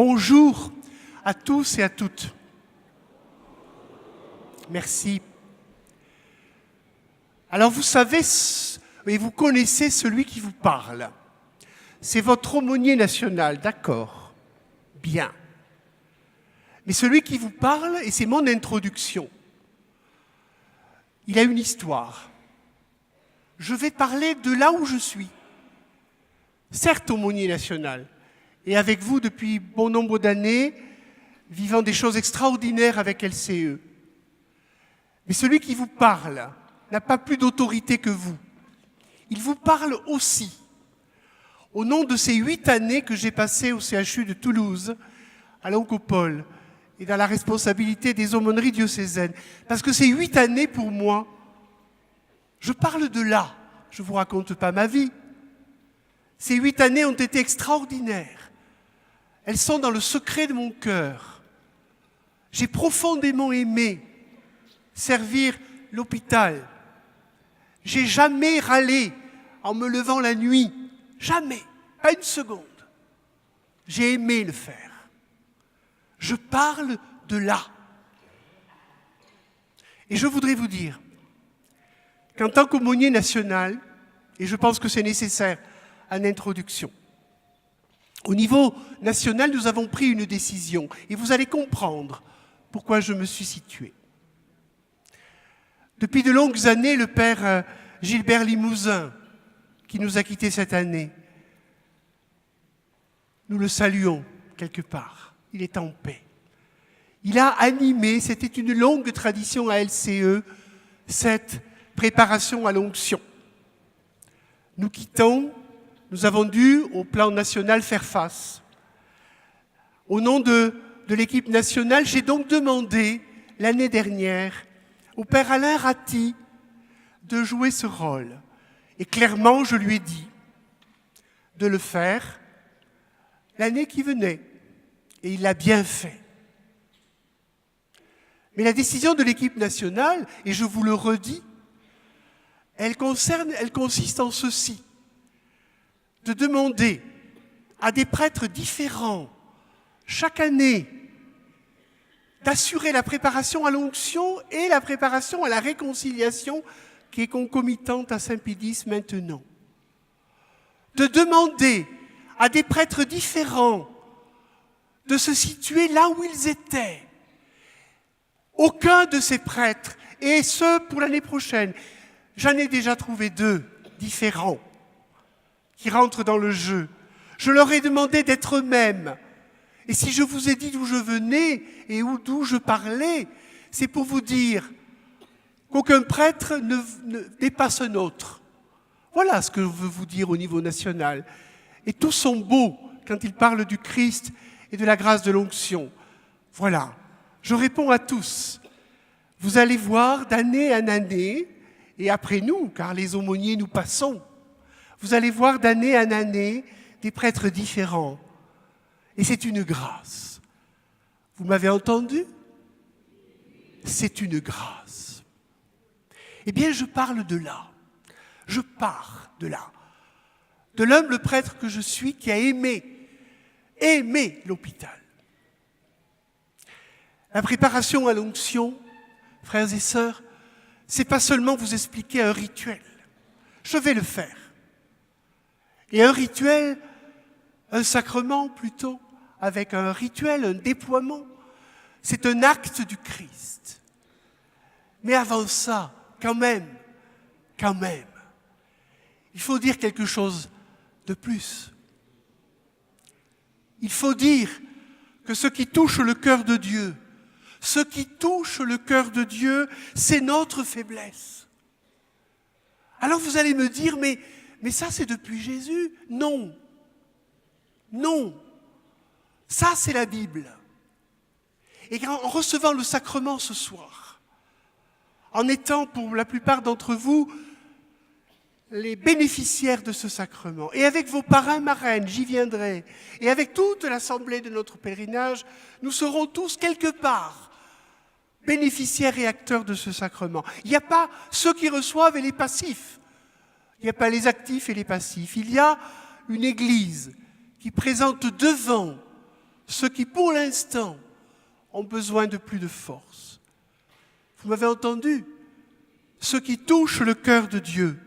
Bonjour à tous et à toutes. Merci. Alors vous savez et vous connaissez celui qui vous parle. C'est votre aumônier national, d'accord? Bien. Mais celui qui vous parle, et c'est mon introduction, il a une histoire. Je vais parler de là où je suis. Certes, aumônier national, et avec vous depuis bon nombre d'années, vivant des choses extraordinaires avec LCE. Mais celui qui vous parle n'a pas plus d'autorité que vous. Il vous parle aussi au nom de ces 8 années que j'ai passées au CHU de Toulouse, à l'Oncopole, et dans la responsabilité des aumôneries diocésaines. Parce que ces 8 années, pour moi, je parle de là. Je ne vous raconte pas ma vie. Ces 8 années ont été extraordinaires. Elles sont dans le secret de mon cœur. J'ai profondément aimé servir l'hôpital. J'ai jamais râlé en me levant la nuit. Jamais. Pas une seconde. J'ai aimé le faire. Je parle de là. Et je voudrais vous dire qu'en tant qu'aumônier national, et je pense que c'est nécessaire en introduction, au niveau national, nous avons pris une décision et vous allez comprendre pourquoi je me suis situé. Depuis de longues années, le père Gilbert Limousin, qui nous a quittés cette année, nous le saluons quelque part. Il est en paix. Il a animé, c'était une longue tradition à LCE, cette préparation à l'onction. Nous quittons, nous avons dû, au plan national, faire face. Au nom de l'équipe nationale, j'ai donc demandé, l'année dernière, au père Alain Ratti de jouer ce rôle. Et clairement, je lui ai dit de le faire l'année qui venait. Et il l'a bien fait. Mais la décision de l'équipe nationale, et je vous le redis, elle consiste en ceci, de demander à des prêtres différents, chaque année, d'assurer la préparation à l'onction et la préparation à la réconciliation qui est concomitante à Saint-Pédis maintenant. De demander à des prêtres différents de se situer là où ils étaient. Aucun de ces prêtres, et ce pour l'année prochaine, j'en ai déjà trouvé 2 différents qui rentrent dans le jeu. Je leur ai demandé d'être eux-mêmes. Et si je vous ai dit d'où je venais et d'où je parlais, c'est pour vous dire qu'aucun prêtre ne dépasse un autre. Voilà ce que je veux vous dire au niveau national. Et tous sont beaux quand ils parlent du Christ et de la grâce de l'onction. Voilà. Je réponds à tous. Vous allez voir d'année en année, et après nous, car les aumôniers nous passons, vous allez voir d'année en année des prêtres différents. Et c'est une grâce. Vous m'avez entendu? C'est une grâce. Eh bien, je parle de là. Je pars de là. De l'humble prêtre que je suis qui a aimé l'hôpital. La préparation à l'onction, frères et sœurs, c'est pas seulement vous expliquer un rituel. Je vais le faire. Et un rituel, un sacrement plutôt, avec un rituel, un déploiement, c'est un acte du Christ. Mais avant ça, quand même, il faut dire quelque chose de plus. Il faut dire que ce qui touche le cœur de Dieu, c'est notre faiblesse. Alors vous allez me dire, mais ça c'est depuis Jésus. Non. Ça c'est la Bible. Et en recevant le sacrement ce soir, en étant pour la plupart d'entre vous les bénéficiaires de ce sacrement, et avec vos parrains, marraines, j'y viendrai, et avec toute l'assemblée de notre pèlerinage, nous serons tous quelque part bénéficiaires et acteurs de ce sacrement. Il n'y a pas ceux qui reçoivent et les passifs. Il n'y a pas les actifs et les passifs. Il y a une Église qui présente devant ceux qui, pour l'instant, ont besoin de plus de force. Vous m'avez entendu? Ce qui touche le cœur de Dieu,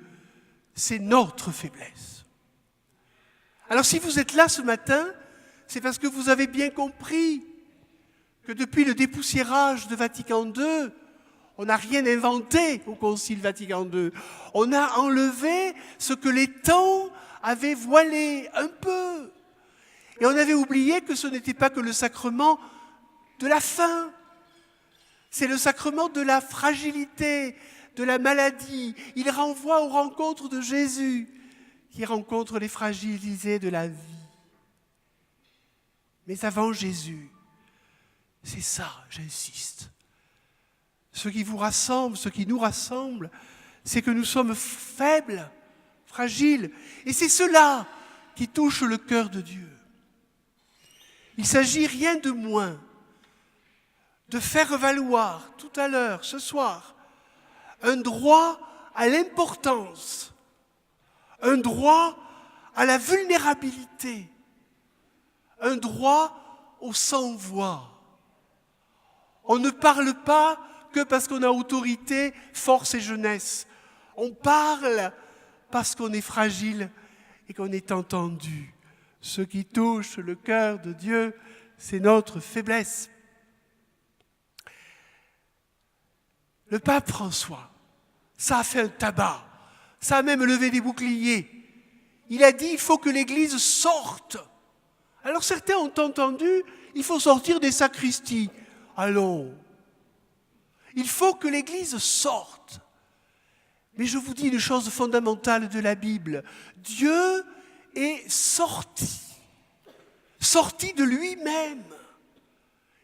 c'est notre faiblesse. Alors si vous êtes là ce matin, c'est parce que vous avez bien compris que depuis le dépoussiérage de Vatican II, on n'a rien inventé au Concile Vatican II. On a enlevé ce que les temps avaient voilé un peu. Et on avait oublié que ce n'était pas que le sacrement de la faim. C'est le sacrement de la fragilité, de la maladie. Il renvoie aux rencontres de Jésus, qui rencontre les fragilisés de la vie. Mais avant Jésus, c'est ça, j'insiste. Ce qui vous rassemble, ce qui nous rassemble, c'est que nous sommes faibles, fragiles. Et c'est cela qui touche le cœur de Dieu. Il s'agit rien de moins de faire valoir tout à l'heure, ce soir, un droit à l'importance, un droit à la vulnérabilité, un droit au sans-voix. On ne parle pas que parce qu'on a autorité, force et jeunesse. On parle parce qu'on est fragile et qu'on est entendu. Ce qui touche le cœur de Dieu, c'est notre faiblesse. Le pape François, ça a fait un tabac, ça a même levé des boucliers. Il a dit il faut que l'Église sorte. Alors certains ont entendu, il faut sortir des sacristies. Allons, il faut que l'Église sorte. Mais je vous dis une chose fondamentale de la Bible. Dieu est sorti de lui-même.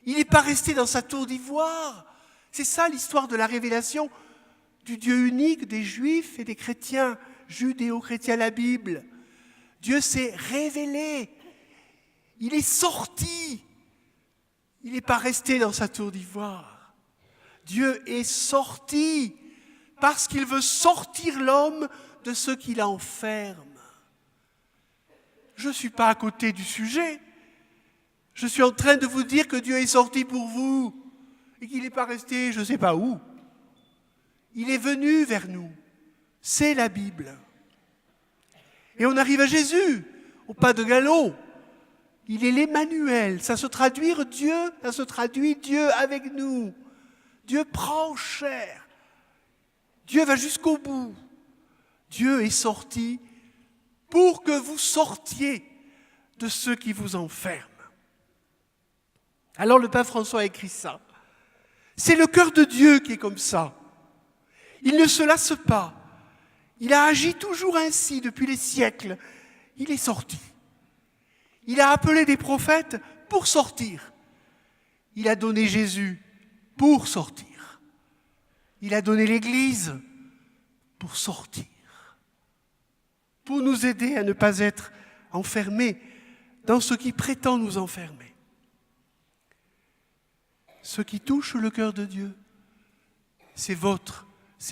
Il n'est pas resté dans sa tour d'ivoire. C'est ça l'histoire de la révélation du Dieu unique des Juifs et des chrétiens, judéo-chrétiens, la Bible. Dieu s'est révélé. Il est sorti. Il n'est pas resté dans sa tour d'ivoire. Dieu est sorti parce qu'il veut sortir l'homme de ce qui l'enferme. Je ne suis pas à côté du sujet. Je suis en train de vous dire que Dieu est sorti pour vous et qu'il n'est pas resté je ne sais pas où. Il est venu vers nous. C'est la Bible. Et on arrive à Jésus, au pas de galop. Il est l'Emmanuel. Ça se traduit Dieu avec nous. Dieu prend chair. Dieu va jusqu'au bout. Dieu est sorti pour que vous sortiez de ceux qui vous enferment. Alors le pape François a écrit ça. C'est le cœur de Dieu qui est comme ça. Il ne se lasse pas. Il a agi toujours ainsi depuis les siècles. Il est sorti. Il a appelé des prophètes pour sortir. Il a donné Jésus pour sortir. Il a donné l'Église pour sortir. Pour nous aider à ne pas être enfermés dans ce qui prétend nous enfermer. Ce qui touche le cœur de Dieu, c'est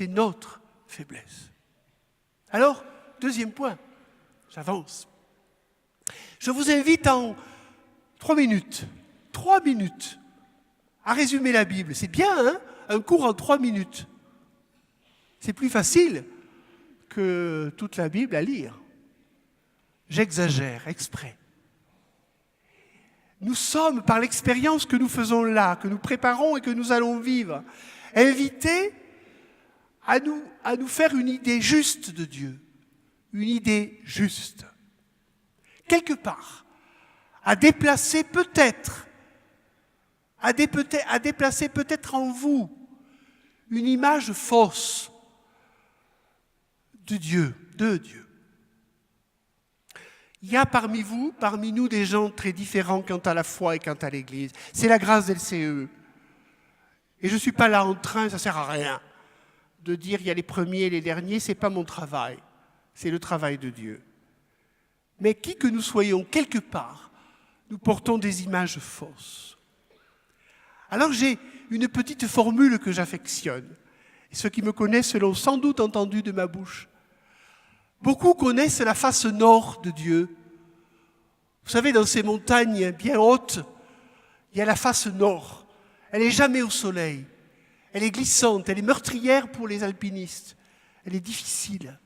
notre faiblesse. Alors, deuxième point, j'avance. Je vous invite en 3 minutes, à résumer la Bible. C'est bien, hein? Un cours en 3 minutes. C'est plus facile que toute la Bible à lire. J'exagère exprès. Nous sommes, par l'expérience que nous faisons là, que nous préparons et que nous allons vivre, invités à nous faire une idée juste de Dieu. Une idée juste. Quelque part, à déplacer peut-être en vous une image fausse de Dieu. Il y a parmi nous, des gens très différents quant à la foi et quant à l'Église. C'est la grâce d'LCE. Et je ne suis pas là en train, ça ne sert à rien, de dire il y a les premiers et les derniers, ce n'est pas mon travail. C'est le travail de Dieu. Mais qui que nous soyons, quelque part, nous portons des images fausses. Alors j'ai une petite formule que j'affectionne. Et ceux qui me connaissent l'ont sans doute entendu de ma bouche. Beaucoup connaissent la face nord de Dieu. Vous savez, dans ces montagnes bien hautes, Il y a la face nord. Elle n'est jamais au soleil. Elle est glissante, elle est meurtrière pour les alpinistes. Elle est difficile.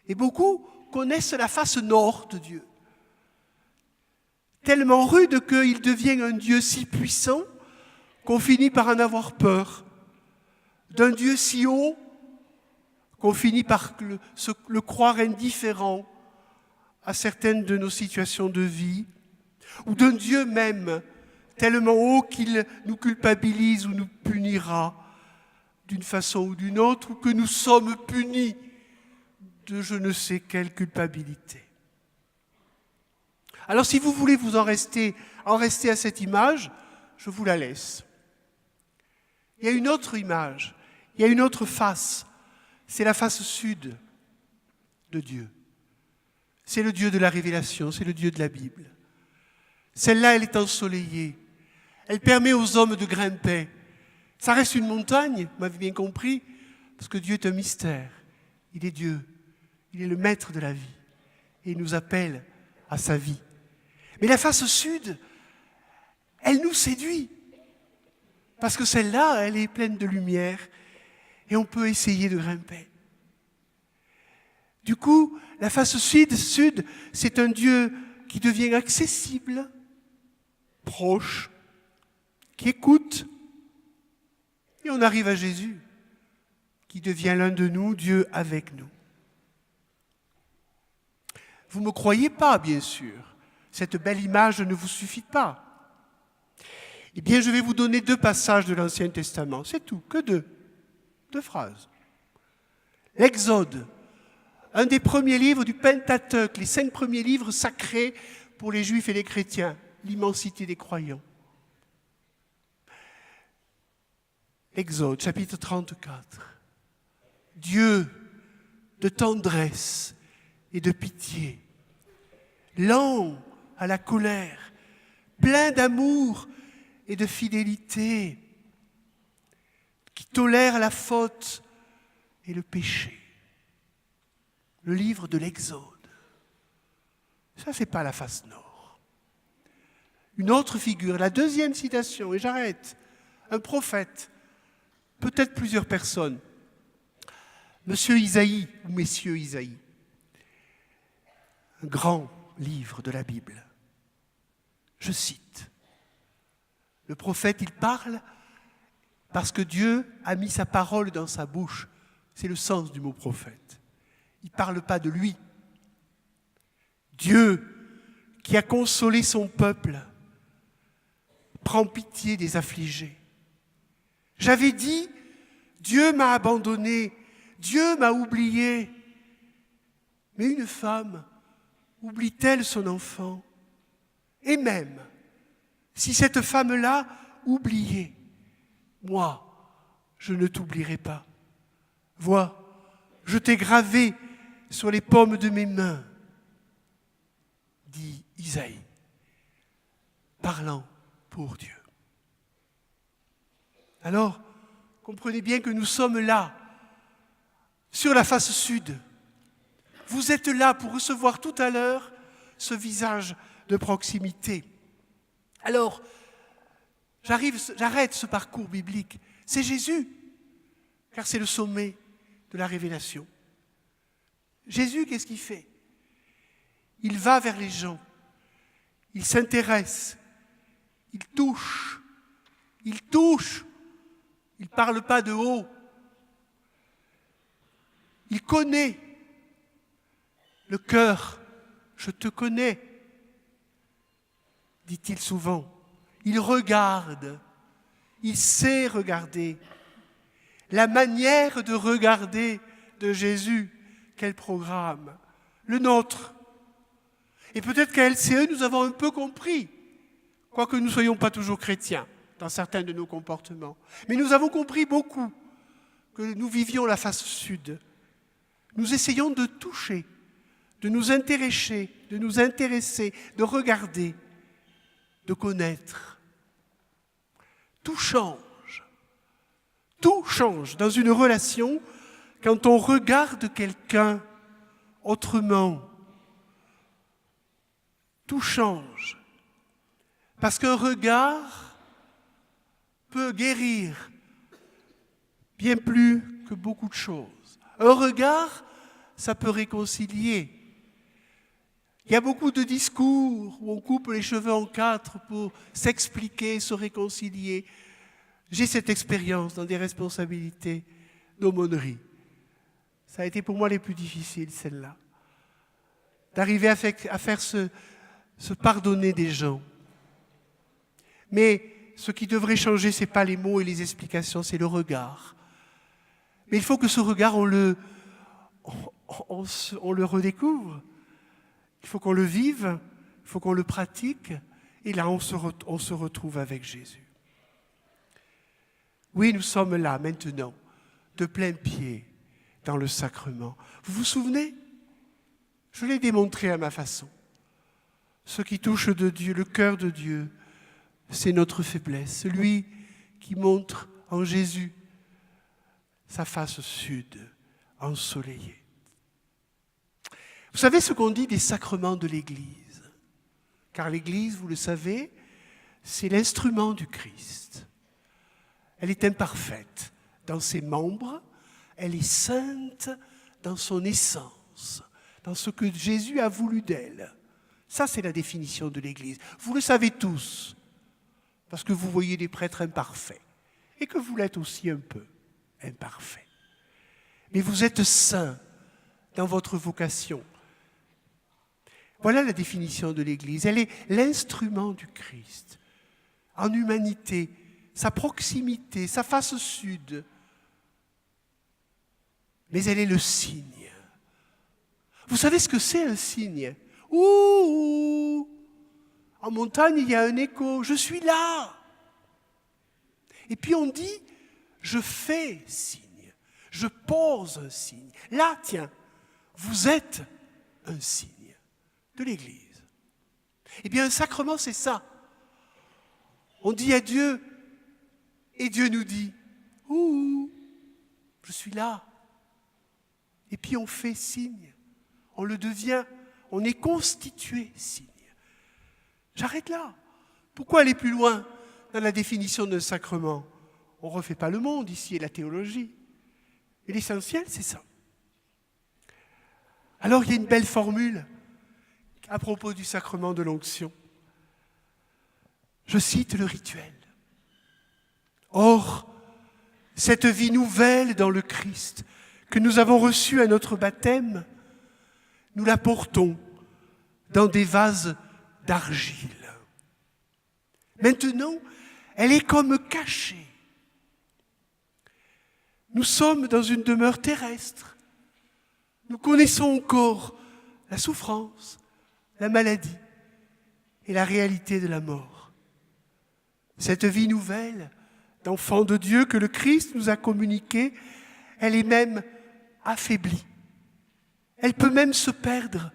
Et beaucoup connaissent la face nord de Dieu. Tellement rude qu'il devient un Dieu si puissant qu'on finit par en avoir peur. D'un Dieu si haut qu'on finit par le croire indifférent à certaines de nos situations de vie, ou d'un Dieu même tellement haut qu'il nous culpabilise ou nous punira d'une façon ou d'une autre, ou que nous sommes punis de je ne sais quelle culpabilité. Alors si vous voulez vous en rester à cette image, je vous la laisse. Il y a une autre image, il y a une autre face, c'est la face sud de Dieu. C'est le Dieu de la révélation, c'est le Dieu de la Bible. Celle-là, elle est ensoleillée. Elle permet aux hommes de grimper. Ça reste une montagne, vous m'avez bien compris, parce que Dieu est un mystère. Il est Dieu. Il est le maître de la vie. Et il nous appelle à sa vie. Mais la face sud, elle nous séduit. Parce que celle-là, elle est pleine de lumière. Et on peut essayer de grimper. Du coup, la face sud, c'est un Dieu qui devient accessible, proche, qui écoute. Et on arrive à Jésus, qui devient l'un de nous, Dieu avec nous. Vous ne me croyez pas, bien sûr. Cette belle image ne vous suffit pas. Eh bien, je vais vous donner 2 passages de l'Ancien Testament. C'est tout, que 2. 2 phrases. L'Exode, un des premiers livres du Pentateuque, les 5 premiers livres sacrés pour les Juifs et les chrétiens, l'immensité des croyants. Exode, chapitre 34. Dieu de tendresse et de pitié, lent à la colère, plein d'amour et de fidélité, qui tolère la faute et le péché. Le livre de l'Exode. Ça, c'est pas la face nord. Une autre figure, la 2e citation, et j'arrête, un prophète, peut-être plusieurs personnes. Monsieur Isaïe, ou Messieurs Isaïe, un grand livre de la Bible. Je cite. Le prophète, il parle parce que Dieu a mis sa parole dans sa bouche. C'est le sens du mot prophète. Il ne parle pas de lui. Dieu, qui a consolé son peuple, prend pitié des affligés. J'avais dit, Dieu m'a abandonné, Dieu m'a oublié. Mais une femme, oublie-t-elle son enfant? Et même, si cette femme-là oubliait, moi, je ne t'oublierai pas. Vois, je t'ai gravé sur les paumes de mes mains, dit Isaïe, parlant pour Dieu. Alors, comprenez bien que nous sommes là, sur la face sud. Vous êtes là pour recevoir tout à l'heure ce visage de proximité. Alors, j'arrête ce parcours biblique. C'est Jésus, car c'est le sommet de la révélation. Jésus, qu'est-ce qu'il fait? Il va vers les gens, il s'intéresse, il touche, il ne parle pas de haut, il connaît le cœur, je te connais, dit-il souvent. Il regarde, il sait regarder. La manière de regarder de Jésus, quel programme, le nôtre. Et peut-être qu'à LCE, nous avons un peu compris, quoique nous ne soyons pas toujours chrétiens dans certains de nos comportements. Mais nous avons compris beaucoup que nous vivions la face sud. Nous essayons de toucher, de nous intéresser, de regarder, de connaître. Tout change. Tout change dans une relation quand on regarde quelqu'un autrement. Tout change. Parce qu'un regard peut guérir bien plus que beaucoup de choses. Un regard, ça peut réconcilier. Il y a beaucoup de discours où on coupe les cheveux en quatre pour s'expliquer, se réconcilier. J'ai cette expérience dans des responsabilités d'aumônerie. Ça a été pour moi les plus difficiles, celle-là. D'arriver à faire se pardonner des gens. Mais ce qui devrait changer, ce n'est pas les mots et les explications, c'est le regard. Mais il faut que ce regard, on le redécouvre. Il faut qu'on le vive, il faut qu'on le pratique. Et là, on se retrouve avec Jésus. Oui, nous sommes là, maintenant, de plein pied, dans le sacrement. Vous vous souvenez ? Je l'ai démontré à ma façon. Ce qui touche de Dieu, le cœur de Dieu, c'est notre faiblesse. Celui qui montre en Jésus sa face sud, ensoleillée. Vous savez ce qu'on dit des sacrements de l'Église ? Car l'Église, vous le savez, c'est l'instrument du Christ. Elle est imparfaite dans ses membres, elle est sainte dans son essence, dans ce que Jésus a voulu d'elle. Ça, c'est la définition de l'Église. Vous le savez tous, parce que vous voyez des prêtres imparfaits, et que vous l'êtes aussi un peu imparfaits. Mais vous êtes saints dans votre vocation. Voilà la définition de l'Église. Elle est l'instrument du Christ, en humanité, sa proximité, sa face sud. Mais elle est le signe. Vous savez ce que c'est un signe ? Ouh ! En montagne, il y a un écho. Je suis là. Et puis on dit, je fais signe. Je pose un signe. Là, tiens, vous êtes un signe de l'Église. Eh bien, un sacrement, c'est ça. On dit à Dieu, et Dieu nous dit, ouh, je suis là. Et puis on fait signe. On le devient. On est constitué signe. J'arrête là. Pourquoi aller plus loin dans la définition d'un sacrement ? On ne refait pas le monde ici et la théologie. Et l'essentiel, c'est ça. Alors, il y a une belle formule à propos du sacrement de l'onction. Je cite le rituel. Or, cette vie nouvelle dans le Christ que nous avons reçue à notre baptême, nous la portons dans des vases d'argile. Maintenant, elle est comme cachée. Nous sommes dans une demeure terrestre. Nous connaissons encore la souffrance, la maladie et la réalité de la mort. Cette vie nouvelle d'enfant de Dieu que le Christ nous a communiquée, elle est même affaiblie. Elle peut même se perdre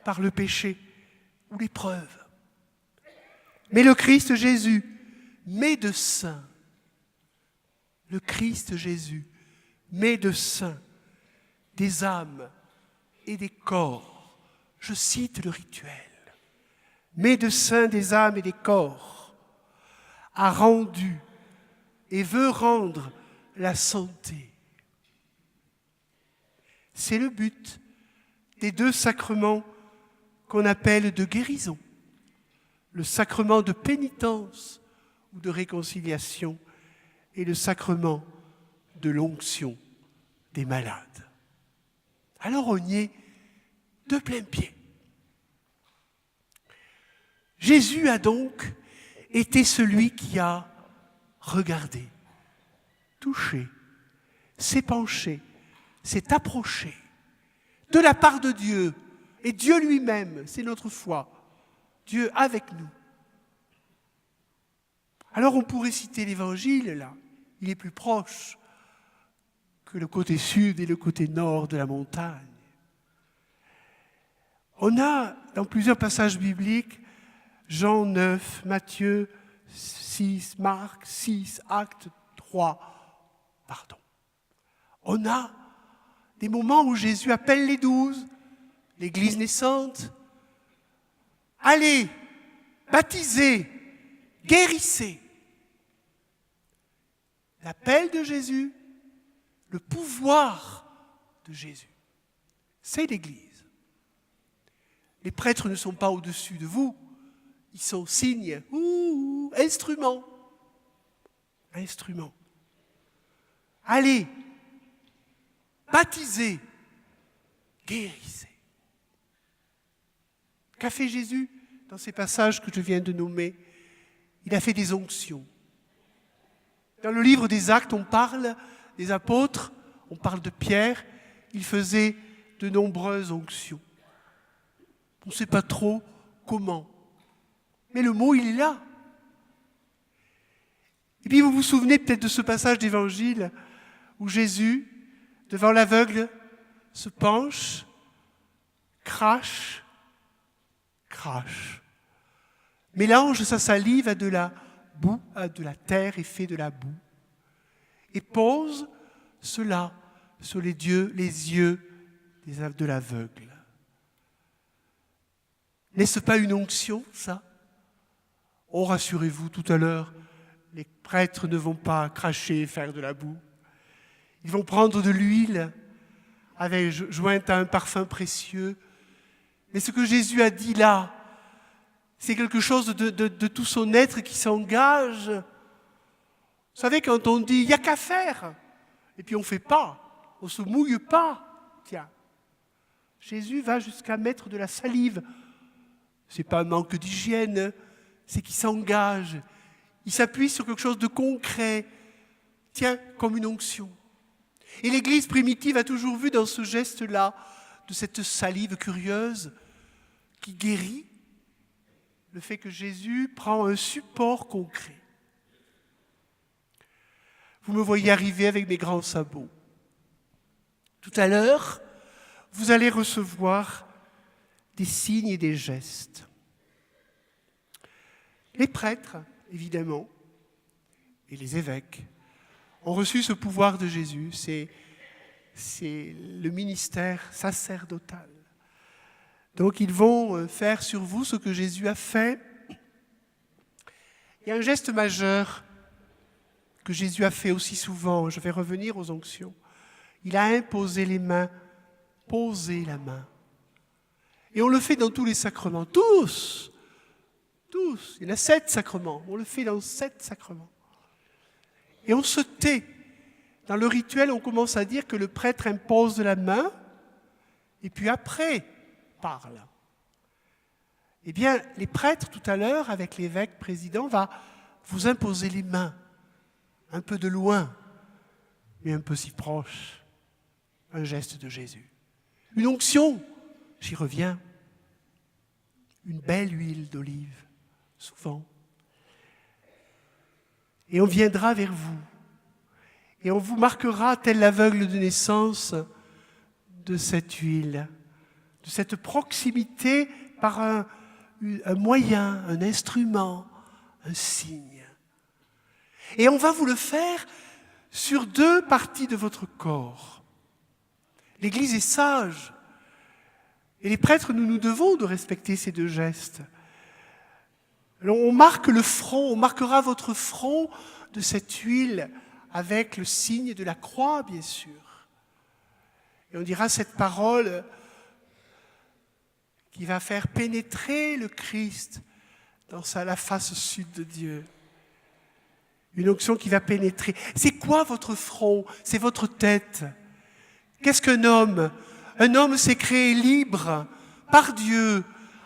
par le péché ou l'épreuve. Mais le Christ Jésus, médecin, le Christ Jésus, médecin des âmes et des corps, je cite le rituel, médecin des âmes et des corps, a rendu et veut rendre la santé. C'est le but des deux sacrements qu'on appelle de guérison. Le sacrement de pénitence ou de réconciliation et le sacrement de l'onction des malades. Alors on y est de plein pied. Jésus a donc été celui qui a regardé, touché, s'est penché, s'est approché de la part de Dieu. Et Dieu lui-même, c'est notre foi. Dieu avec nous. Alors on pourrait citer l'Évangile, là. Il est plus proche que le côté sud et le côté nord de la montagne. On a, dans plusieurs passages bibliques, Jean 9, Matthieu 6, Marc 6, Actes 3, On a des moments où Jésus appelle les 12, l'Église naissante. Allez, baptisez guérissez. L'appel de Jésus, le pouvoir de Jésus. C'est l'Église. Les prêtres ne sont pas au-dessus de vous, ils sont signes, instruments. Instruments. Allez, baptisez, guérissez. Qu'a fait Jésus dans ces passages que je viens de nommer? Il a fait des onctions. Dans le livre des Actes, on parle des apôtres, on parle de Pierre, il faisait de nombreuses onctions. On ne sait pas trop comment, mais le mot, il est là. Et puis vous vous souvenez peut-être de ce passage d'évangile où Jésus, devant l'aveugle, se penche, crache, mélange sa salive à de la boue, à de la terre et fait de la boue, et pose cela sur les yeux de l'aveugle. N'est-ce pas une onction, ça? Oh, rassurez-vous, tout à l'heure, les prêtres ne vont pas cracher et faire de la boue. Ils vont prendre de l'huile jointe à un parfum précieux. Mais ce que Jésus a dit là, c'est quelque chose de tout son être qui s'engage. Vous savez, quand on dit « il n'y a qu'à faire », et puis on ne fait pas, on ne se mouille pas, tiens. Jésus va jusqu'à mettre de la salive. Ce n'est pas un manque d'hygiène, c'est qu'il s'engage. Il s'appuie sur quelque chose de concret, tiens, comme une onction. Et l'Église primitive a toujours vu dans ce geste-là, de cette salive curieuse, qui guérit, le fait que Jésus prend un support concret. Vous me voyez arriver avec mes grands sabots. Tout à l'heure, vous allez recevoir des signes et des gestes. Les prêtres, évidemment, et les évêques ont reçu ce pouvoir de Jésus. C'est le ministère sacerdotal. Donc ils vont faire sur vous ce que Jésus a fait. Il y a un geste majeur que Jésus a fait aussi souvent. Je vais revenir aux onctions. Il a imposé les mains, posé la main. Et on le fait dans tous les sacrements, tous. Il y en a 7 sacrements, on le fait dans 7 sacrements. Et on se tait. Dans le rituel, on commence à dire que le prêtre impose la main, et puis après, parle. Eh bien, les prêtres, tout à l'heure, avec l'évêque président, va vous imposer les mains, un peu de loin, mais un peu si proche. Un geste de Jésus. Une onction, j'y reviens. Une belle huile d'olive, souvent. Et on viendra vers vous. Et on vous marquera, tel l'aveugle de naissance, de cette huile, de cette proximité par un moyen, un instrument, un signe. Et on va vous le faire sur 2 parties de votre corps. L'Église est sage. Et les prêtres, nous nous devons de respecter ces 2 gestes. Alors, on marque le front, on marquera votre front de cette huile avec le signe de la croix, bien sûr. Et on dira cette parole qui va faire pénétrer le Christ dans la face sud de Dieu. Une onction qui va pénétrer. C'est quoi votre front? C'est votre tête. Qu'est-ce qu'un homme? Un homme s'est créé libre par Dieu,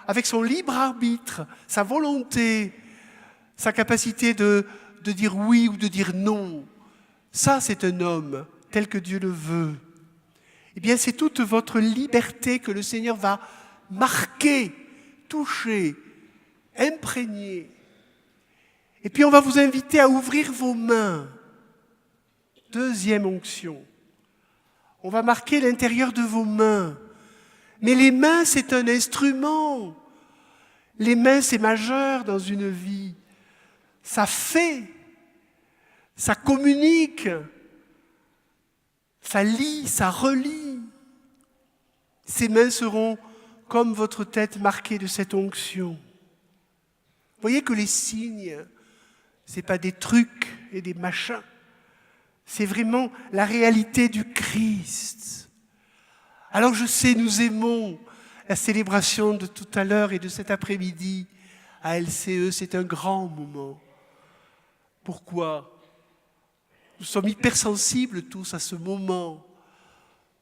avec son libre arbitre, sa volonté, sa capacité de dire oui ou de dire non. Ça, c'est un homme tel que Dieu le veut. Eh bien, c'est toute votre liberté que le Seigneur va marquer, toucher, imprégner. Et puis, on va vous inviter à ouvrir vos mains. 2e onction. On va marquer l'intérieur de vos mains. Mais les mains, c'est un instrument. Les mains, c'est majeur dans une vie. Ça fait, ça communique, ça lie, ça relie. Ces mains seront comme votre tête marquées de cette onction. Vous voyez que les signes Ce n'est pas des trucs et des machins. C'est vraiment la réalité du Christ. Alors je sais, nous aimons la célébration de tout à l'heure et de cet après-midi à LCE. C'est un grand moment. Pourquoi ? Nous sommes hypersensibles tous à ce moment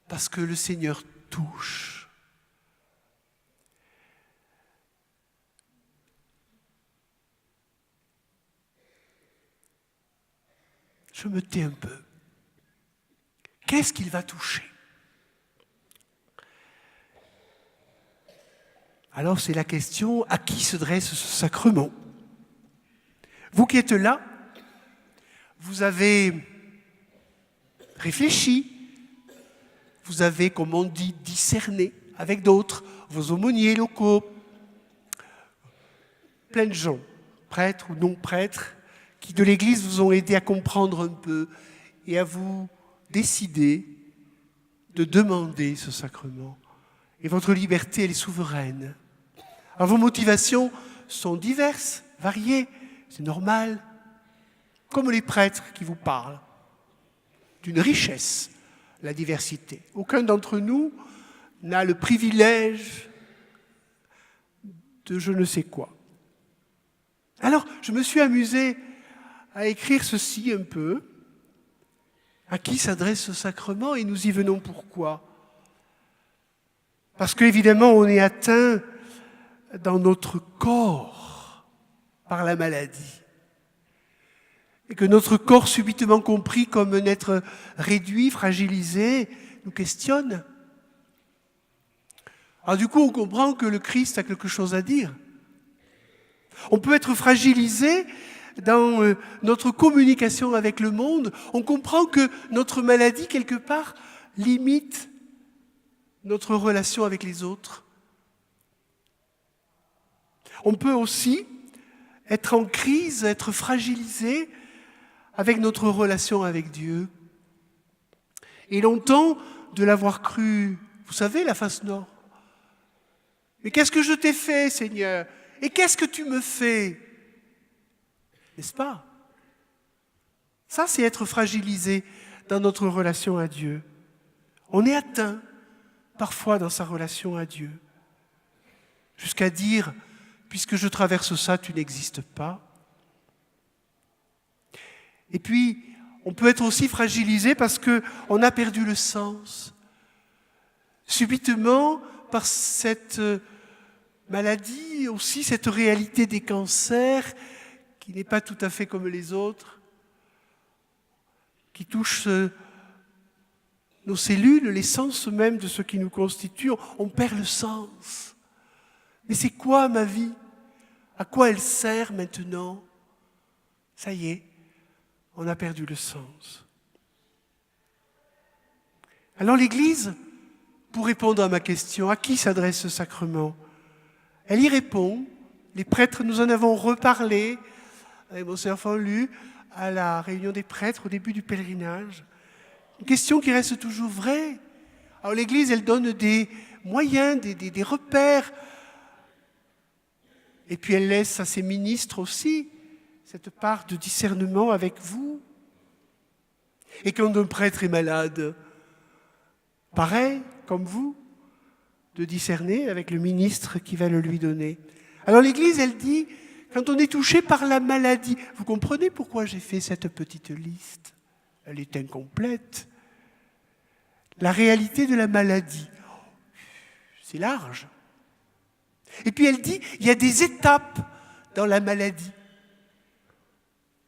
parce que le Seigneur touche. Je me tais un peu. Qu'est-ce qu'il va toucher ? Alors c'est la question, à qui se dresse ce sacrement ? Vous qui êtes là, vous avez réfléchi, vous avez, comme on dit, discerné avec d'autres, vos aumôniers locaux, plein de gens, prêtres ou non prêtres, qui de l'Église vous ont aidé à comprendre un peu et à vous décider de demander ce sacrement. Et votre liberté, elle est souveraine. Alors vos motivations sont diverses, variées, c'est normal, comme les prêtres qui vous parlent, d'une richesse, la diversité. Aucun d'entre nous n'a le privilège de je ne sais quoi. Alors, je me suis amusé à écrire ceci un peu. À qui s'adresse ce sacrement ? Et nous y venons pourquoi ? Parce qu'évidemment, on est atteint dans notre corps par la maladie. Et que notre corps, subitement compris comme un être réduit, fragilisé, nous questionne. Alors du coup, on comprend que le Christ a quelque chose à dire. On peut être fragilisé dans notre communication avec le monde. On comprend que notre maladie, quelque part, limite notre relation avec les autres. On peut aussi être en crise, être fragilisé avec notre relation avec Dieu. Et longtemps, de l'avoir cru, vous savez, la face nord. Mais qu'est-ce que je t'ai fait, Seigneur ? Et qu'est-ce que tu me fais ? N'est-ce pas ? Ça, c'est être fragilisé dans notre relation à Dieu. On est atteint, parfois, dans sa relation à Dieu. Jusqu'à dire, puisque je traverse ça, tu n'existes pas. Et puis, on peut être aussi fragilisé parce qu'on a perdu le sens. Subitement, par cette maladie, aussi cette réalité des cancers, qui n'est pas tout à fait comme les autres, qui touche nos cellules, les sens même de ce qui nous constitue, on perd le sens. Mais c'est quoi ma vie ? À quoi elle sert maintenant ? Ça y est, on a perdu le sens. Alors l'Église, pour répondre à ma question, à qui s'adresse ce sacrement ? Elle y répond. Les prêtres, nous en avons reparlé avec Monseigneur Fanlu à la réunion des prêtres au début du pèlerinage. Une question qui reste toujours vraie. Alors l'Église, elle donne des moyens, des repères. Et puis elle laisse à ses ministres aussi cette part de discernement avec vous. Et quand un prêtre est malade, pareil, comme vous, de discerner avec le ministre qui va le lui donner. Alors l'Église, elle dit, quand on est touché par la maladie, vous comprenez pourquoi j'ai fait cette petite liste ? Elle est incomplète. La réalité de la maladie, c'est large. Et puis elle dit, il y a des étapes dans la maladie.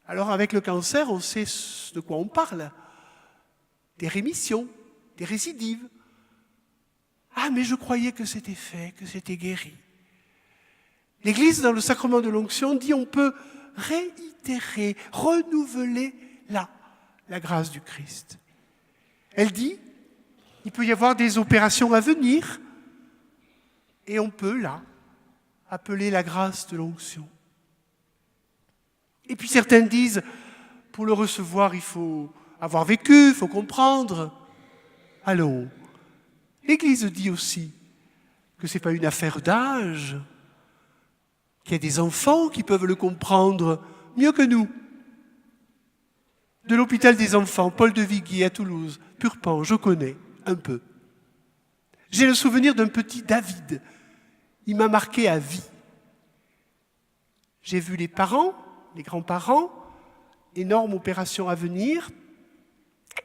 Alors avec le cancer, on sait de quoi on parle. Des rémissions, des récidives. Ah, mais je croyais que c'était fait, que c'était guéri. L'Église, dans le sacrement de l'onction, dit on peut réitérer, renouveler la grâce du Christ. Elle dit, il peut y avoir des opérations à venir et on peut, là, appeler la grâce de l'onction. Et puis certains disent, pour le recevoir, il faut avoir vécu, il faut comprendre. Allons, l'Église dit aussi que ce n'est pas une affaire d'âge, qu'il y a des enfants qui peuvent le comprendre mieux que nous. de l'hôpital des enfants, Paul de Viguier à Toulouse, Purpan, je connais un peu. J'ai le souvenir d'un petit David. Il m'a marqué à vie. J'ai vu les parents, les grands-parents, énorme opération à venir,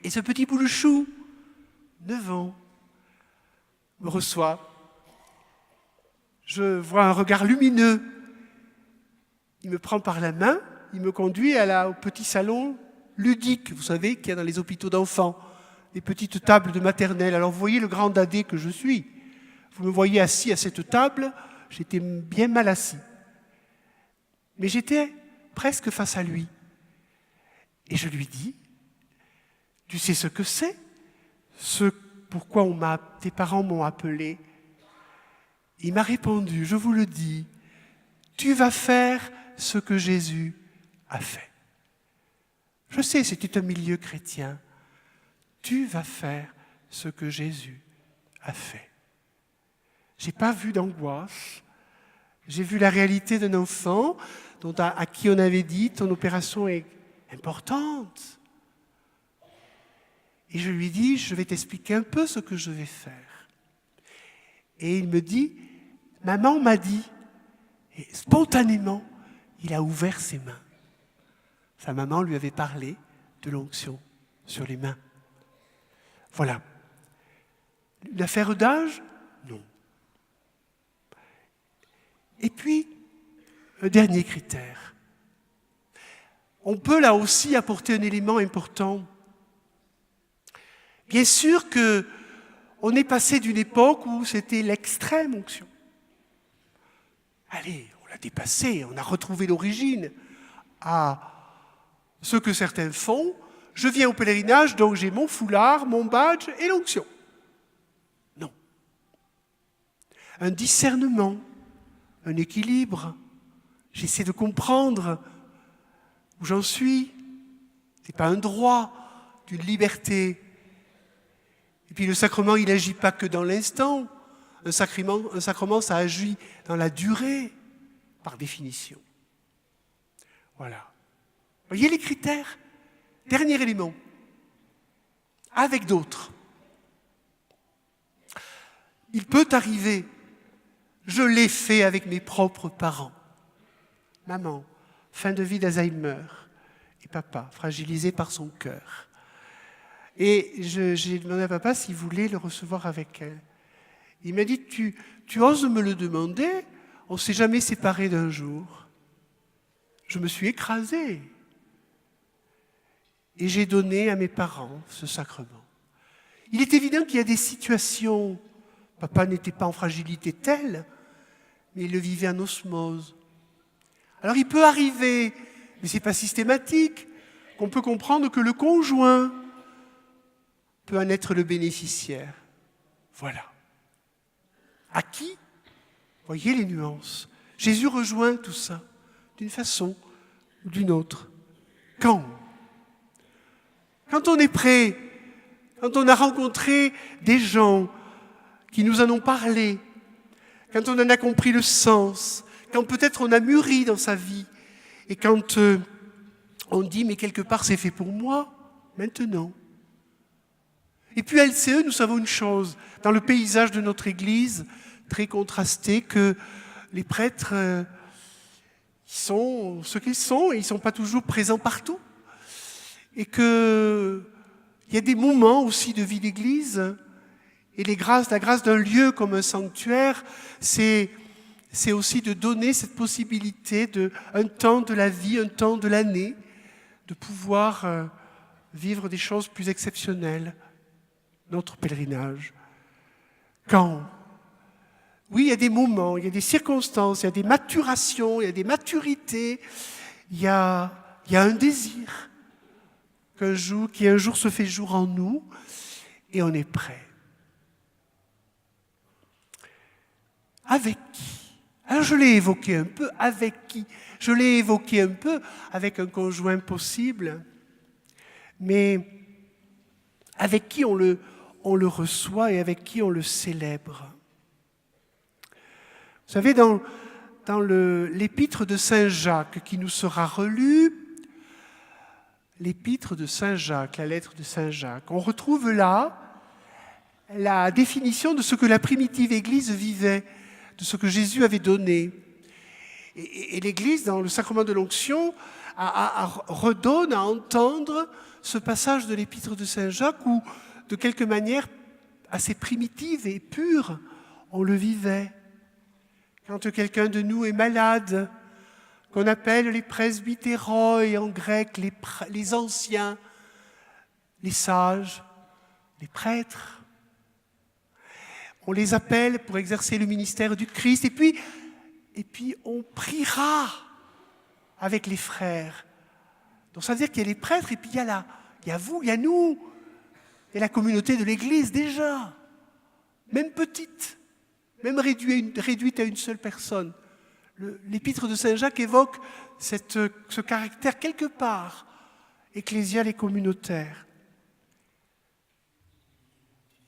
et ce petit bout de chou, 9 ans, me reçoit. Je vois un regard lumineux. Il me prend par la main, il me conduit au petit salon ludique, vous savez, qu'il y a dans les hôpitaux d'enfants, les petites tables de maternelle. Alors vous voyez le grand dadé que je suis. Vous me voyez assis à cette table, j'étais bien mal assis. Mais j'étais presque face à lui. Et je lui dis, tu sais ce que c'est? Ce pourquoi tes parents m'ont appelé? Il m'a répondu, je vous le dis, tu vas faire ce que Jésus a fait. Je sais, c'était un milieu chrétien. Tu vas faire ce que Jésus a fait. Je n'ai pas vu d'angoisse. J'ai vu la réalité d'un enfant à qui on avait dit, ton opération est importante. Et je lui dis, je vais t'expliquer un peu ce que je vais faire. Et il me dit, maman m'a dit, et spontanément, il a ouvert ses mains. Sa maman lui avait parlé de l'onction sur les mains. Voilà. L'affaire d'âge? Non. Et puis, un dernier critère. On peut là aussi apporter un élément important. Bien sûr qu'on est passé d'une époque où c'était l'extrême onction. Allez, on l'a dépassé, on a retrouvé l'origine à ce que certains font. Je viens au pèlerinage, donc j'ai mon foulard, mon badge et l'onction. Non. Un discernement, un équilibre. J'essaie de comprendre où j'en suis. Ce n'est pas un droit, d'une liberté. Et puis le sacrement, il n'agit pas que dans l'instant. Un sacrement, ça agit dans la durée, par définition. Voilà. Vous voyez les critères? Dernier élément. Avec d'autres. Il peut arriver, je l'ai fait avec mes propres parents. Maman, fin de vie d'Alzheimer. Et papa, fragilisé par son cœur. Et j'ai demandé à papa s'il voulait le recevoir avec elle. Il m'a dit, tu oses me le demander? On ne s'est jamais séparés d'un jour. Je me suis écrasé. Et j'ai donné à mes parents ce sacrement. Il est évident qu'il y a des situations, papa n'était pas en fragilité telle, mais il le vivait en osmose. Alors il peut arriver, mais ce n'est pas systématique, qu'on peut comprendre que le conjoint peut en être le bénéficiaire. Voilà. À qui? Voyez les nuances. Jésus rejoint tout ça, d'une façon ou d'une autre. Quand? Quand on est prêt, quand on a rencontré des gens qui nous en ont parlé, quand on en a compris le sens, quand peut-être on a mûri dans sa vie, et quand on dit, mais quelque part c'est fait pour moi, maintenant. Et puis à LCE, nous savons une chose, dans le paysage de notre Église, très contrasté, que les prêtres, ils sont ce qu'ils sont, et ils ne sont pas toujours présents partout. Et qu'il y a des moments aussi de vie d'Église, et la grâce d'un lieu comme un sanctuaire, c'est aussi de donner cette possibilité un temps de la vie, un temps de l'année, de pouvoir vivre des choses plus exceptionnelles. Notre pèlerinage. Quand? Oui, il y a des moments, il y a des circonstances, il y a des maturations, il y a des maturités, il y a un désir qui un jour se fait jour en nous et on est prêt. Avec qui? Alors je l'ai évoqué un peu, avec qui? Je l'ai évoqué un peu avec un conjoint possible, mais avec qui on le reçoit et avec qui on le célèbre. Vous savez, dans l'épître de Saint Jacques qui nous sera relue, l'épître de Saint Jacques, la lettre de Saint Jacques. On retrouve là la définition de ce que la primitive Église vivait, de ce que Jésus avait donné. Et l'Église, dans le sacrement de l'onction, redonne à entendre ce passage de l'épître de Saint Jacques où, de quelque manière assez primitive et pure, on le vivait. Quand quelqu'un de nous est malade, qu'on appelle les presbytéroi en grec, les anciens, les sages, les prêtres, on les appelle pour exercer le ministère du Christ, et puis on priera avec les frères. Donc ça veut dire qu'il y a les prêtres, et puis il y a vous, il y a nous, il y a la communauté de l'Église déjà, même petite, même réduite à une seule personne. L'épître de Saint Jacques évoque ce caractère quelque part ecclésial et communautaire.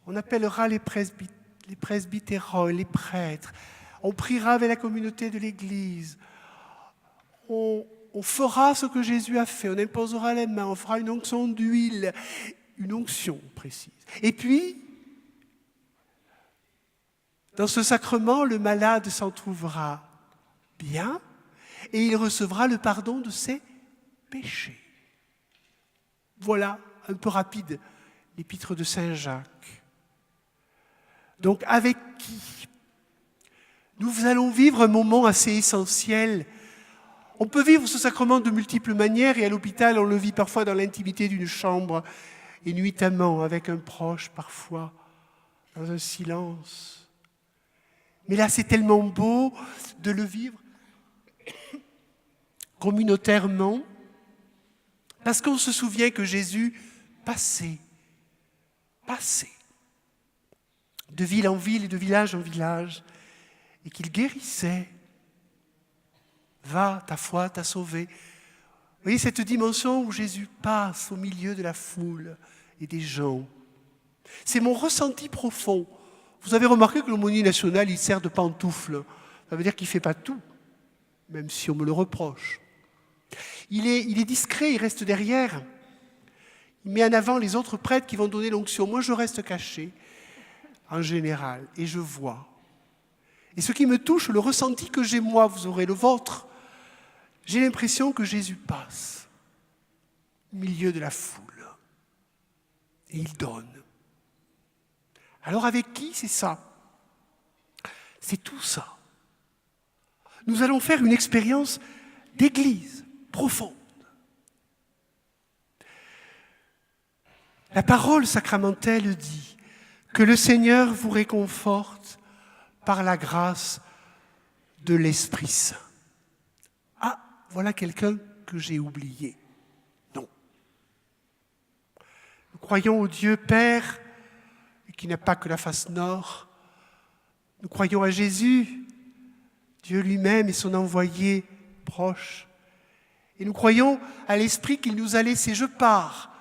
On appellera les presbytéroi, les prêtres. On priera avec la communauté de l'Église. On fera ce que Jésus a fait. On imposera les mains. On fera une onction d'huile. Une onction précise. Et puis, dans ce sacrement, le malade s'en trouvera bien et il recevra le pardon de ses péchés. Voilà, un peu rapide, l'épître de Saint Jacques. Donc, avec qui nous allons vivre un moment assez essentiel. On peut vivre ce sacrement de multiples manières et à l'hôpital, on le vit parfois dans l'intimité d'une chambre et nuitamment avec un proche parfois, dans un silence. Mais là, c'est tellement beau de le vivre communautairement parce qu'on se souvient que Jésus passait de ville en ville et de village en village et qu'il guérissait. Va, ta foi t'a sauvé. Vous voyez cette dimension où Jésus passe au milieu de la foule et des gens. C'est mon ressenti profond. Vous avez remarqué que l'aumônier national, il sert de pantoufle. Ça veut dire qu'il ne fait pas tout, même si on me le reproche. Il est discret, il reste derrière. Il met en avant les autres prêtres qui vont donner l'onction. Moi, je reste caché, en général, et je vois. Et ce qui me touche, le ressenti que j'ai moi, vous aurez le vôtre, j'ai l'impression que Jésus passe au milieu de la foule. Et il donne. Alors avec qui c'est ça? C'est tout ça. Nous allons faire une expérience d'église profonde. La parole sacramentelle dit que le Seigneur vous réconforte par la grâce de l'Esprit Saint. Ah, voilà quelqu'un que j'ai oublié. Non. Nous croyons au Dieu Père, qui n'a pas que la face nord. Nous croyons à Jésus, Dieu lui-même et son envoyé proche. Et nous croyons à l'Esprit qu'il nous a laissé. Je pars,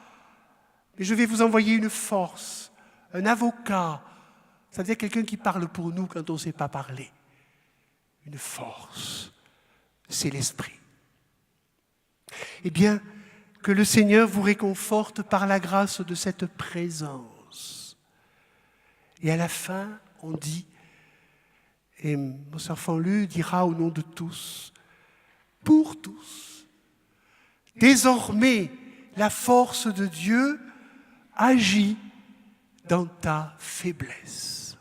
mais je vais vous envoyer une force, un avocat. Ça veut dire quelqu'un qui parle pour nous quand on ne sait pas parler. Une force, c'est l'Esprit. Eh bien, que le Seigneur vous réconforte par la grâce de cette présence. Et à la fin, on dit, et Monseigneur Fanlu dira au nom de tous, pour tous, désormais la force de Dieu agit dans ta faiblesse.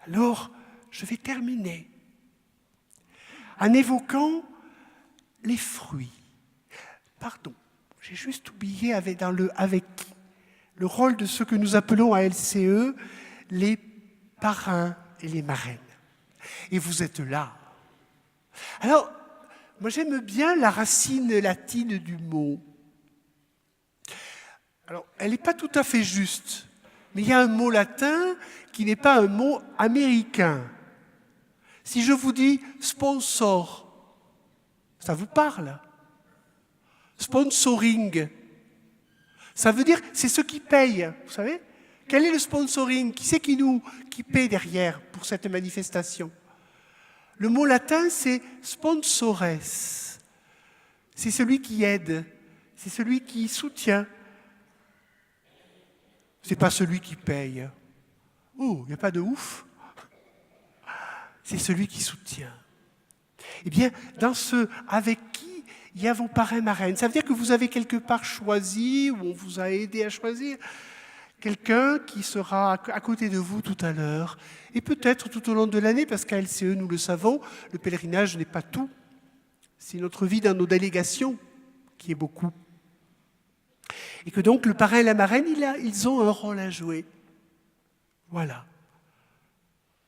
Alors, je vais terminer en évoquant les fruits. Pardon, j'ai juste oublié avec qui le rôle de ce que nous appelons à LCE les parrains et les marraines. Et vous êtes là. Alors, moi j'aime bien la racine latine du mot. Alors, elle n'est pas tout à fait juste, mais il y a un mot latin qui n'est pas un mot américain. Si je vous dis sponsor, ça vous parle? Sponsoring, ça veut dire c'est ceux qui payent, vous savez? Quel est le sponsoring? Qui c'est qui paie derrière pour cette manifestation? Le mot latin, c'est sponsores. C'est c'est celui qui aide, c'est celui qui soutient. C'est pas celui qui paye. Oh, il n'y a pas de ouf. C'est celui qui soutient. Eh bien, dans ce « avec qui » il y a vos parrains, marraines. Ça veut dire que vous avez quelque part choisi, ou on vous a aidé à choisir, quelqu'un qui sera à côté de vous tout à l'heure, et peut-être tout au long de l'année, parce qu'à LCE, nous le savons, le pèlerinage n'est pas tout. C'est notre vie dans nos délégations qui est beaucoup. Et que donc le parrain et la marraine, ils ont un rôle à jouer. Voilà.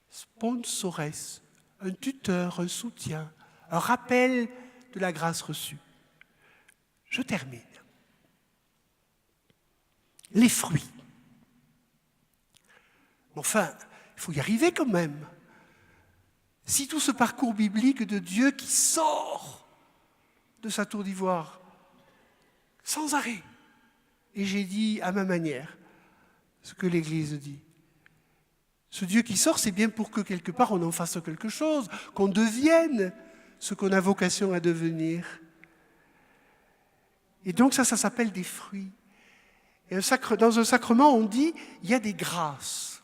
Sponsores, un tuteur, un soutien, un rappel de la grâce reçue. Je termine. Les fruits. Enfin, il faut y arriver quand même. Si tout ce parcours biblique de Dieu qui sort de sa tour d'ivoire, sans arrêt, et j'ai dit à ma manière ce que l'Église dit. Ce Dieu qui sort, c'est bien pour que quelque part on en fasse quelque chose, qu'on devienne ce qu'on a vocation à devenir. Et donc ça s'appelle des fruits. Et dans un sacrement, on dit, il y a des grâces.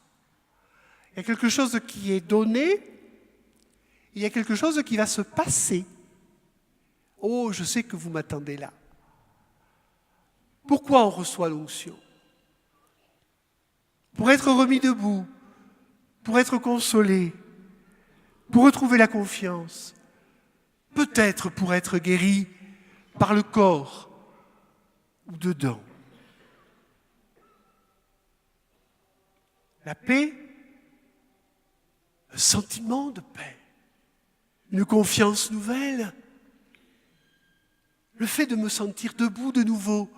Il y a quelque chose qui est donné, il y a quelque chose qui va se passer. Oh, je sais que vous m'attendez là. Pourquoi on reçoit l'onction? Pour être remis debout, pour être consolé, pour retrouver la confiance, peut-être pour être guéri par le corps ou dedans. La paix, un sentiment de paix, une confiance nouvelle, le fait de me sentir debout de nouveau,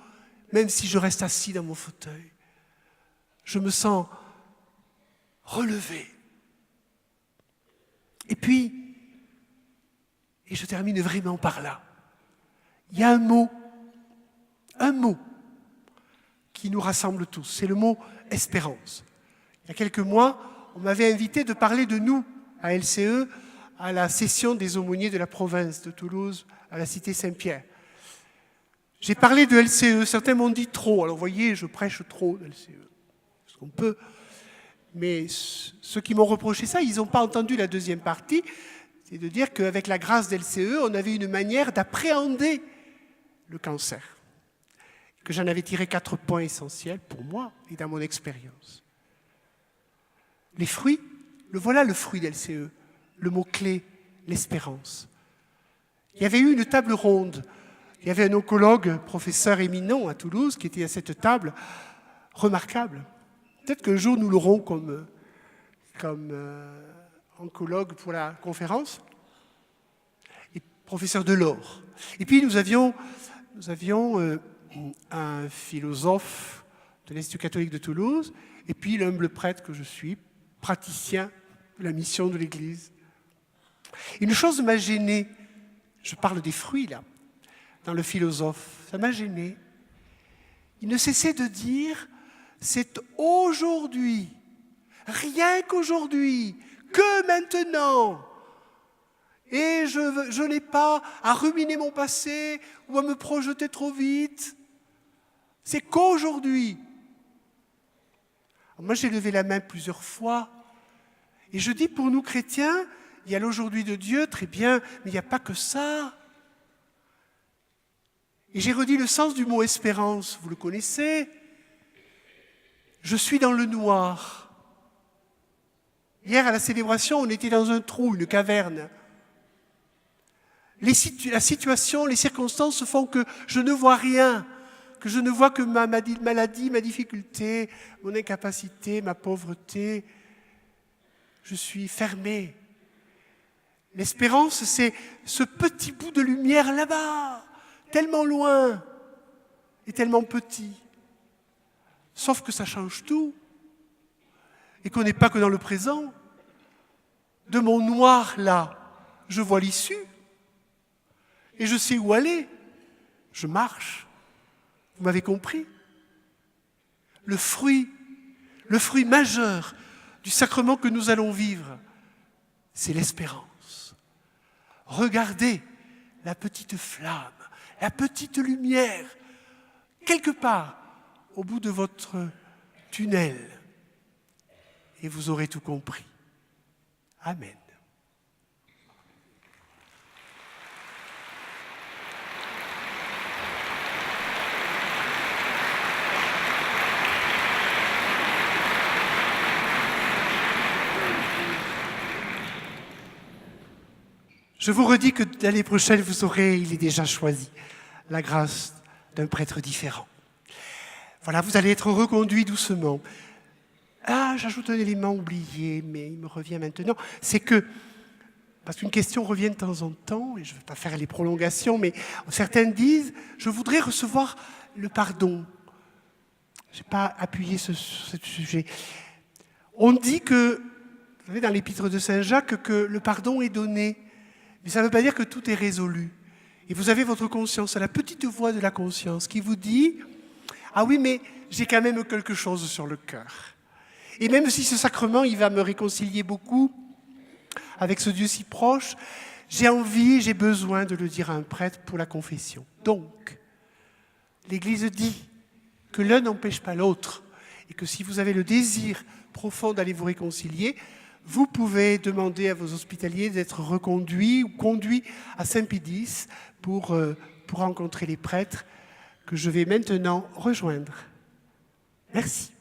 même si je reste assis dans mon fauteuil, je me sens relevé. Et puis, et je termine vraiment par là, il y a un mot qui nous rassemble tous, c'est le mot « espérance ». Il y a quelques mois, on m'avait invité de parler de nous à LCE, à la session des aumôniers de la province de Toulouse, à la cité Saint-Pierre. J'ai parlé de LCE, certains m'ont dit trop. Alors vous voyez, je prêche trop de LCE. Parce qu'on peut. Mais ceux qui m'ont reproché ça, ils n'ont pas entendu la deuxième partie. C'est de dire qu'avec la grâce d'LCE, on avait une manière d'appréhender le cancer. Que j'en avais tiré 4 points essentiels pour moi et dans mon expérience. Les fruits, voilà le fruit d'LCE. Le mot-clé, l'espérance. Il y avait eu une table ronde. Il y avait un oncologue, professeur éminent à Toulouse, qui était à cette table, remarquable. Peut-être qu'un jour, nous l'aurons comme oncologue pour la conférence. Et professeur Delors. Et puis, nous avions un philosophe de l'Institut catholique de Toulouse, et puis l'humble prêtre que je suis, praticien de la mission de l'Église. Une chose m'a gêné, je parle des fruits là, dans le philosophe, ça m'a gêné. Il ne cessait de dire, c'est aujourd'hui, rien qu'aujourd'hui, que maintenant. Et je n'ai pas à ruminer mon passé ou à me projeter trop vite. C'est qu'aujourd'hui. Moi, j'ai levé la main plusieurs fois. Et je dis, pour nous chrétiens, il y a l'aujourd'hui de Dieu, très bien, mais il n'y a pas que ça. Et j'ai redit le sens du mot espérance, vous le connaissez. Je suis dans le noir. Hier, à la célébration, on était dans un trou, une caverne. La situation, les circonstances font que je ne vois rien, que je ne vois que ma maladie, ma difficulté, mon incapacité, ma pauvreté. Je suis fermé. L'espérance, c'est ce petit bout de lumière là-bas, tellement loin et tellement petit. Sauf que ça change tout et qu'on n'est pas que dans le présent. De mon noir là, je vois l'issue et je sais où aller. Je marche. Vous m'avez compris? Le fruit majeur du sacrement que nous allons vivre, c'est l'espérance. Regardez la petite flamme, la petite lumière, quelque part au bout de votre tunnel. Et vous aurez tout compris. Amen. Je vous redis que l'année prochaine, vous aurez, il est déjà choisi, la grâce d'un prêtre différent. Voilà, vous allez être reconduit doucement. Ah, j'ajoute un élément oublié, mais il me revient maintenant, c'est que, parce qu'une question revient de temps en temps, et je ne vais pas faire les prolongations, mais certaines disent, je voudrais recevoir le pardon. Je n'ai pas appuyé sur ce sujet. On dit que, vous savez, dans l'épître de Saint Jacques, que le pardon est donné. Mais ça ne veut pas dire que tout est résolu. Et vous avez votre conscience, la petite voix de la conscience qui vous dit « Ah oui, mais j'ai quand même quelque chose sur le cœur. » Et même si ce sacrement, il va me réconcilier beaucoup avec ce Dieu si proche, j'ai envie, j'ai besoin de le dire à un prêtre pour la confession. Donc, l'Église dit que l'un n'empêche pas l'autre et que si vous avez le désir profond d'aller vous réconcilier, vous pouvez demander à vos hospitaliers d'être reconduits ou conduits à Saint-Pédis pour rencontrer les prêtres que je vais maintenant rejoindre. Merci.